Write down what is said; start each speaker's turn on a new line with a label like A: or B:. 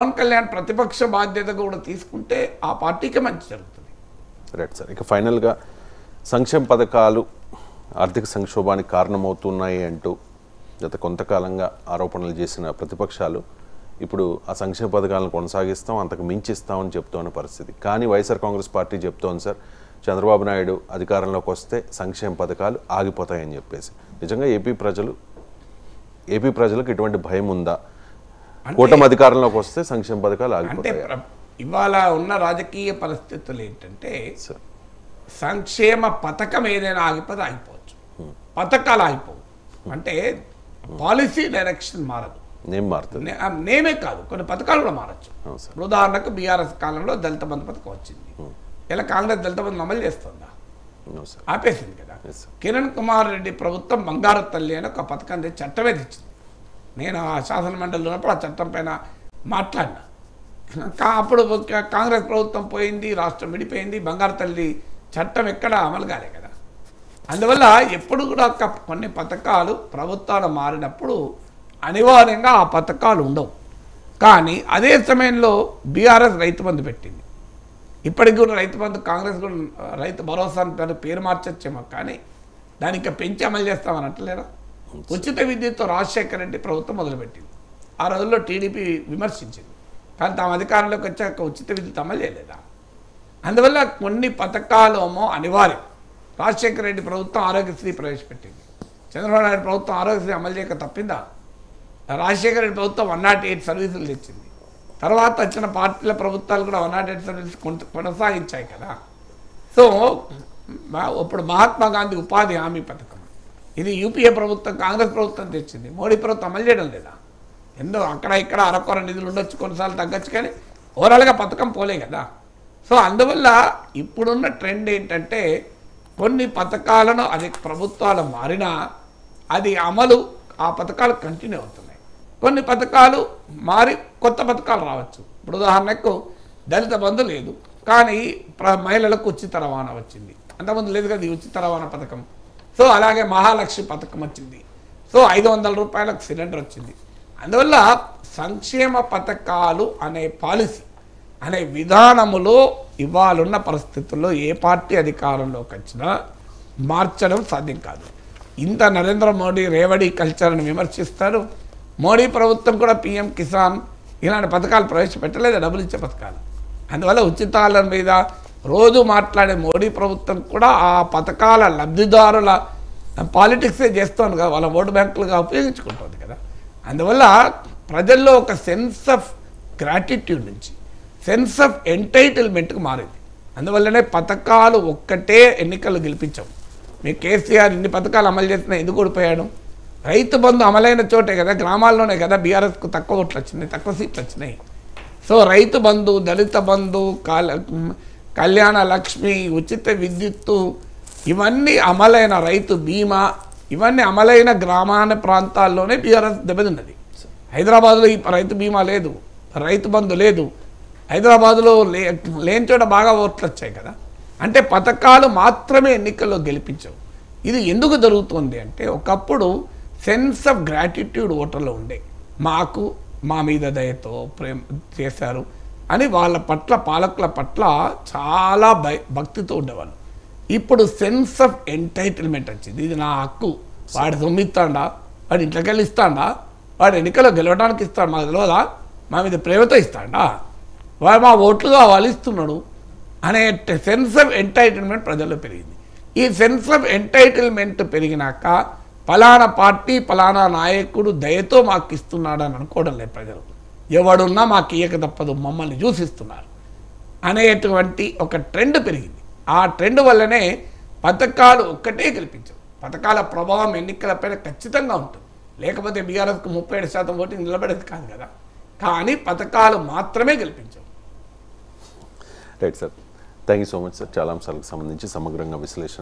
A: పవన్ కళ్యాణ్ ప్రతిపక్ష బాధ్యత కూడా తీసుకుంటే ఆ పార్టీకి మంచి జరుగుతుంది.
B: Right sir. ఇక ఫైనల్గా సంక్షేమ పథకాలు ఆర్థిక సంక్షోభానికి కారణమవుతున్నాయి అంటూ గత కొంతకాలంగా ఆరోపణలు చేసిన ప్రతిపక్షాలు ఇప్పుడు ఆ సంక్షేమ పథకాలను కొనసాగిస్తాం, అంతకు మించిస్తామని చెప్తున్న పరిస్థితి. కానీ వైఎస్ఆర్ కాంగ్రెస్ పార్టీ చెప్తోంది సార్, చంద్రబాబు నాయుడు అధికారంలోకి వస్తే సంక్షేమ పథకాలు ఆగిపోతాయని చెప్పేసి. నిజంగా ఏపీ ప్రజలకు ఇటువంటి భయం ఉందా? కూటమి అధికారంలోకి వస్తే సంక్షేమ పథకాలు
A: అంటే
B: ఆగిపోతాయి.
A: ఇవాళ ఉన్న రాజకీయ పరిస్థితులు ఏంటంటే సంక్షేమ పథకం ఏదైనా ఆగిపోతే ఆగిపోవచ్చు, పథకాలు ఆగిపోవు. అంటే పాలసీ డైరెక్షన్ మారదు,
B: నేమ్ మారుతుంది.
A: నేమే కాదు కొన్ని పథకాలు కూడా మారచ్చు. ఉదాహరణకు బీఆర్ఎస్ కాలంలో దళిత బంధు పథకం వచ్చింది, ఇలా కాంగ్రెస్ దళిత బంధు అమలు చేస్తుందా? ఆపేసింది కదా. కిరణ్ కుమార్ రెడ్డి ప్రభుత్వం బంగారు తల్లి అని ఒక పథకం చట్టమే తెచ్చింది. నేను ఆ శాసనమండలిలో ఉన్నప్పుడు ఆ చట్టం పైన మాట్లాడినా. అప్పుడు కాంగ్రెస్ ప్రభుత్వం పోయింది, రాష్ట్రం విడిపోయింది, బంగారు తల్లి చట్టం ఎక్కడ అమలు కాలే కదా. అందువల్ల ఎప్పుడు కూడా కొన్ని పథకాలు ప్రభుత్వాలు మారినప్పుడు అనివార్యంగా ఆ పథకాలు ఉండవు. కానీ అదే సమయంలో బీఆర్ఎస్ రైతు బంధు పెట్టింది. ఇప్పటికి కూడా రైతు బంధు, కాంగ్రెస్ కూడా రైతు భరోసా పేరు మార్చొచ్చేమో, కానీ దానికి పెంచి అమలు చేస్తామని అంటలేరా? ఉచిత విద్యుత్తో రాజశేఖర రెడ్డి ప్రభుత్వం మొదలుపెట్టింది. ఆ రోజుల్లో టీడీపీ విమర్శించింది, కానీ తాము అధికారంలోకి వచ్చాక ఉచిత విద్యుత్ అమలు చేయలేదా? అందువల్ల కొన్ని పథకాలు అనివార్యం. రాజశేఖర రెడ్డి ప్రభుత్వం ఆరోగ్యశ్రీ ప్రవేశపెట్టింది, చంద్రబాబు నాయుడు ప్రభుత్వం ఆరోగ్యశ్రీ అమలు చేయక తప్పిందా? రాజశేఖర రెడ్డి ప్రభుత్వం 108 సర్వీసులు తెచ్చింది. తర్వాత వచ్చిన పార్టీల ప్రభుత్వాలు కూడా 108 సర్వీస్ కొనసాగించాయి కదా. సో ఇప్పుడు మహాత్మా గాంధీ ఉపాధి హామీ పథకం, ఇది యూపీఏ ప్రభుత్వం కాంగ్రెస్ ప్రభుత్వం తెచ్చింది, మోడీ ప్రభుత్వం అమలు చేయడం లేదా? ఎందుకు అక్కడ ఇక్కడ అరకొర నిధులు ఉండొచ్చు, కొన్నిసార్లు తగ్గచ్చు, కానీ ఓవరాల్గా పథకం పోలే కదా. సో అందువల్ల ఇప్పుడున్న ట్రెండ్ ఏంటంటే కొన్ని పథకాలను అది ప్రభుత్వాలు మారినా అది అమలు, ఆ పథకాలు కంటిన్యూ అవుతున్నాయి. కొన్ని పథకాలు మారి కొత్త పథకాలు రావచ్చు. ఇప్పుడు ఉదాహరణకు దళిత బంధు లేదు, కానీ మహిళలకు ఉచిత రవాణా వచ్చింది. అంతకుముందు లేదు కదా ఈ ఉచిత రవాణా పథకం. సో అలాగే మహాలక్ష్మి పథకం వచ్చింది. సో 500 రూపాయలకు సిలిండర్ వచ్చింది. అందువల్ల సంక్షేమ పథకాలు అనే పాలసీ అనే విధానములో ఇవాళున్న పరిస్థితుల్లో ఏ పార్టీ అధికారంలోకి వచ్చినా మార్చడం సాధ్యం కాదు. ఇంత నరేంద్ర మోడీ రేవడి కల్చర్ని విమర్శిస్తారు. మోడీ ప్రభుత్వం కూడా పీఎం కిసాన్ ఇలాంటి పథకాలు ప్రవేశపెట్టలేదు, డబ్బులు ఇచ్చే పథకాలు. అందువల్ల ఉచితాల మీద రోజు మాట్లాడే మోడీ ప్రభుత్వం కూడా ఆ పథకాల లబ్ధిదారుల పాలిటిక్సే చేస్తుంది కదా, వాళ్ళ ఓటు బ్యాంకులుగా ఉపయోగించుకుంటుంది కదా. అందువల్ల ప్రజల్లో ఒక సెన్స్ ఆఫ్ గ్రాటిట్యూడ్ నుంచి సెన్స్ ఆఫ్ ఎంటైటిల్మెంట్కి మారింది. అందువల్లనే పథకాలు ఒక్కటే ఎన్నికలు గెలిపించాం. మీ కేసీఆర్ ఇన్ని పథకాలు అమలు చేసినా ఎందుకు ఓడిపోయాడు? రైతు బంధు అమలైన చోటే కదా, గ్రామాల్లోనే కదా బీఆర్ఎస్కు తక్కువ ఓట్లు వచ్చినాయి, తక్కువ సీట్లు వచ్చినాయి. సో రైతు బంధు, దళిత బంధు, కళ్యాణ లక్ష్మి, ఉచిత విద్యుత్తు, ఇవన్నీ అమలైన రైతు బీమా, ఇవన్నీ అమలైన గ్రామాల ప్రాంతాల్లోనే బీఆర్ఎస్ దెబ్బతిన్నది. హైదరాబాద్లో ఈ రైతు బీమా లేదు, రైతు బంధు లేదు, హైదరాబాద్లో లేని చోట బాగా ఓట్లు వచ్చాయి కదా. అంటే పథకాలు మాత్రమే ఎన్నికల్లో గెలిపించవు. ఇది ఎందుకు జరుగుతుంది అంటే ఒకప్పుడు సెన్స్ ఆఫ్ గ్రాటిట్యూడ్ ఓటర్లో ఉండే, మాకు మా మీద దయతో ప్రేమ చేశారు అని వాళ్ళ పట్ల, పాలకుల పట్ల చాలా భక్తితో ఉండేవాళ్ళు. ఇప్పుడు సెన్స్ ఆఫ్ ఎంటైటిల్మెంట్ వచ్చింది. ఇది నా హక్కు, వాడు సొమ్మిస్తాడా, వాడు ఇంట్లోకి వెళ్ళి ఇస్తాడా, వాడు ఎన్నికల్లో గెలవడానికి ఇస్తాడు, మాకు తెలియదా, మా మీద ప్రేమతో ఇస్తాడా, వాడు మా ఓట్లుగా వాళ్ళు ఇస్తున్నాడు అనే సెన్స్ ఆఫ్ ఎంటైటిల్మెంట్ ప్రజల్లో పెరిగింది. ఈ సెన్స్ ఆఫ్ ఎంటైటిల్మెంట్ పెరిగినాక ఫలానా పార్టీ, ఫలానా నాయకుడు దయతో మాకు ఇస్తున్నాడు అని అనుకోవడం లేదు ప్రజలు. ఎవడున్నా మాకు ఇయ్యక తప్పదు, మమ్మల్ని చూసిస్తున్నారు అనేటువంటి ఒక ట్రెండ్ పెరిగింది. ఆ ట్రెండ్ వల్లనే పథకాలు ఒక్కటే గెలిపించవు. పథకాల ప్రభావం ఎన్నికలపైన ఖచ్చితంగా ఉంటుంది, లేకపోతే బీఆర్ఎస్కు 37% ఓటు నిలబడేది కాదు కదా. కానీ పథకాలు మాత్రమే గెలిపించవు.
B: Right sir, thank you so much sir. చాలా అంశాలకు సంబంధించి సమగ్రంగా విశ్లేషణ